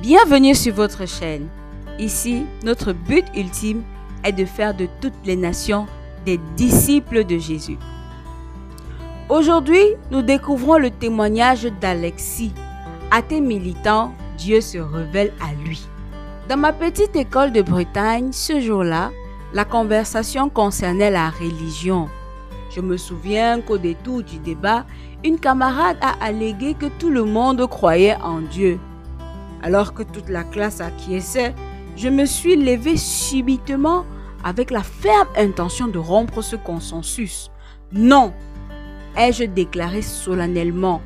Bienvenue sur votre chaîne. Ici, notre but ultime est de faire de toutes les nations des disciples de Jésus. Aujourd'hui, nous découvrons le témoignage d'Alexis. Athée militant, Dieu se révèle à lui. Dans ma petite école de Bretagne, ce jour-là, la conversation concernait la religion. Je me souviens qu'au détour du débat, une camarade a allégué que tout le monde croyait en Dieu. Alors que toute la classe acquiesçait, je me suis levée subitement avec la ferme intention de rompre ce consensus. Non, ai-je déclaré solennellement.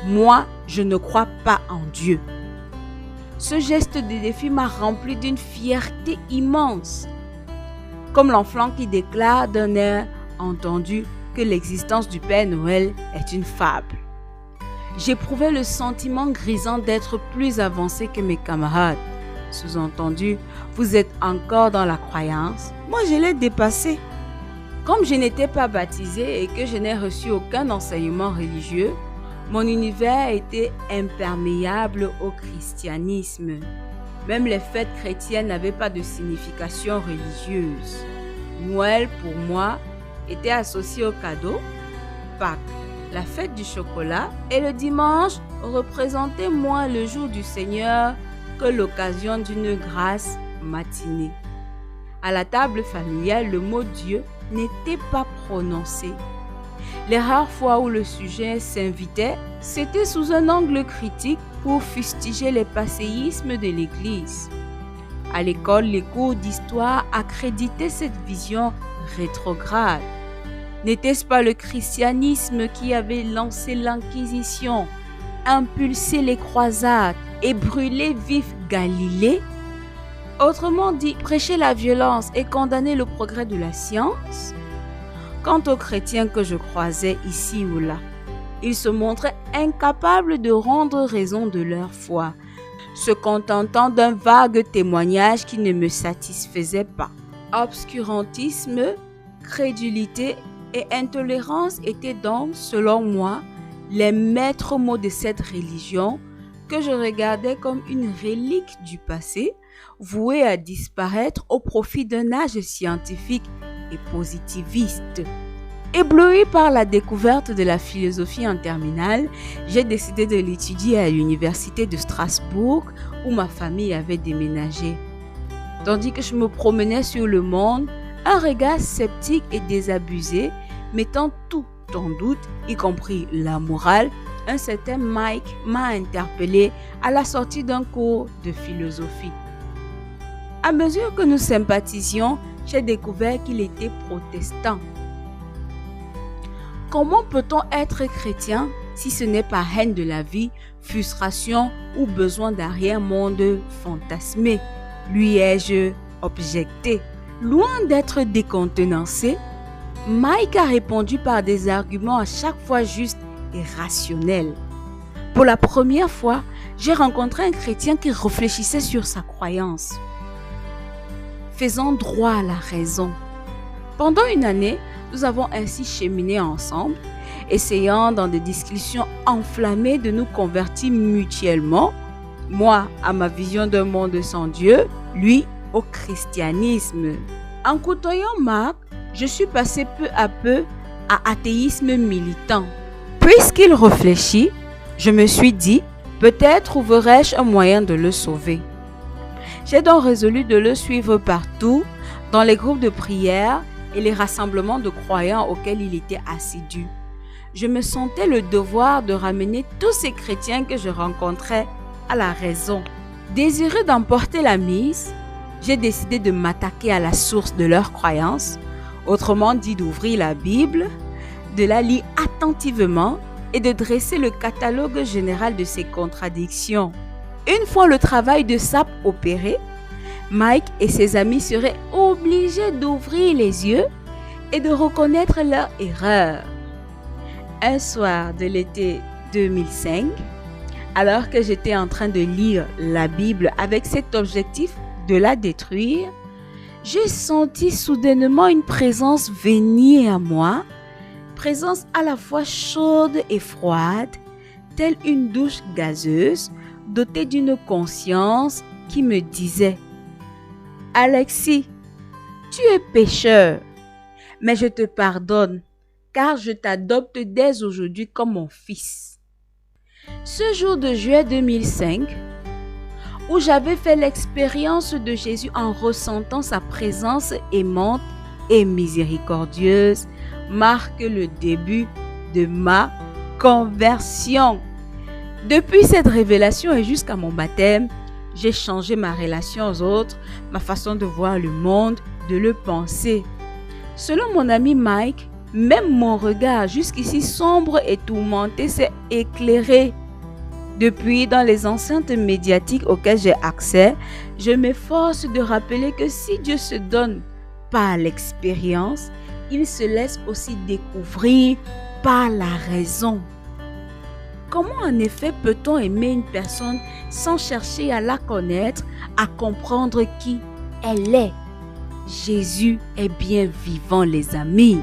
Moi, je ne crois pas en Dieu. Ce geste de défi m'a rempli d'une fierté immense. Comme l'enfant qui déclare d'un air entendu que l'existence du Père Noël est une fable. J'éprouvais le sentiment grisant d'être plus avancé que mes camarades. Sous-entendu, vous êtes encore dans la croyance. Moi, je l'ai dépassé. Comme je n'étais pas baptisé et que je n'ai reçu aucun enseignement religieux, mon univers était imperméable au christianisme. Même les fêtes chrétiennes n'avaient pas de signification religieuse. Noël, pour moi, était associé au cadeau. Pâques, la fête du chocolat, et le dimanche représentait moins le jour du Seigneur que l'occasion d'une grasse matinée. À la table familiale, le mot Dieu n'était pas prononcé. Les rares fois où le sujet s'invitait, c'était sous un angle critique pour fustiger les passéismes de l'Église. À l'école, les cours d'histoire accréditaient cette vision rétrograde. N'était-ce pas le christianisme qui avait lancé l'Inquisition, impulsé les croisades et brûlé vif Galilée? Autrement dit, prêcher la violence et condamner le progrès de la science? Quant aux chrétiens que je croisais ici ou là, ils se montraient incapables de rendre raison de leur foi, se contentant d'un vague témoignage qui ne me satisfaisait pas. Obscurantisme, crédulité et intolérance étaient donc, selon moi, les maîtres mots de cette religion que je regardais comme une relique du passé, vouée à disparaître au profit d'un âge scientifique et positiviste. Ébloui par la découverte de la philosophie en terminale, j'ai décidé de l'étudier à l'université de Strasbourg où ma famille avait déménagé. Tandis que je me promenais sur le monde, un regard sceptique et désabusé, mettant tout en doute, y compris la morale, un certain Mike m'a interpellé à la sortie d'un cours de philosophie. À mesure que nous sympathisions, j'ai découvert qu'il était protestant. Comment peut-on être chrétien si ce n'est par haine de la vie, frustration ou besoin d'arrière-monde fantasmé? Lui ai-je objecté. Loin d'être décontenancé, Mike a répondu par des arguments à chaque fois justes et rationnels. Pour la première fois, j'ai rencontré un chrétien qui réfléchissait sur sa croyance, faisant droit à la raison. Pendant une année, nous avons ainsi cheminé ensemble, essayant dans des discussions enflammées de nous convertir mutuellement, moi à ma vision d'un monde sans Dieu, lui au christianisme. En côtoyant Marc, je suis passé peu à peu à athéisme militant. Puisqu'il réfléchit, je me suis dit, peut-être trouverai-je un moyen de le sauver. J'ai donc résolu de le suivre partout, dans les groupes de prière et les rassemblements de croyants auxquels il était assidu. Je me sentais le devoir de ramener tous ces chrétiens que je rencontrais à la raison. Désireux d'emporter la mise, j'ai décidé de m'attaquer à la source de leurs croyances, autrement dit d'ouvrir la Bible, de la lire attentivement et de dresser le catalogue général de ses contradictions. Une fois le travail de sape opéré, Mike et ses amis seraient obligés d'ouvrir les yeux et de reconnaître leurs erreurs. Un soir de l'été 2005, alors que j'étais en train de lire la Bible avec cet objectif de la détruire, j'ai senti soudainement une présence venir à moi, présence à la fois chaude et froide, telle une douche gazeuse, doté d'une conscience qui me disait: Alexis, tu es pécheur, mais je te pardonne car je t'adopte dès aujourd'hui comme mon fils. Ce jour de juillet 2005, où j'avais fait l'expérience de Jésus en ressentant sa présence aimante et miséricordieuse, marque le début de ma conversion. Depuis cette révélation et jusqu'à mon baptême, j'ai changé ma relation aux autres, ma façon de voir le monde, de le penser. Selon mon ami Mike, même mon regard jusqu'ici sombre et tourmenté s'est éclairé. Depuis, dans les enceintes médiatiques auxquelles j'ai accès, je m'efforce de rappeler que si Dieu se donne par l'expérience, il se laisse aussi découvrir par la raison. Comment en effet peut-on aimer une personne sans chercher à la connaître, à comprendre qui elle est? Jésus est bien vivant, les amis.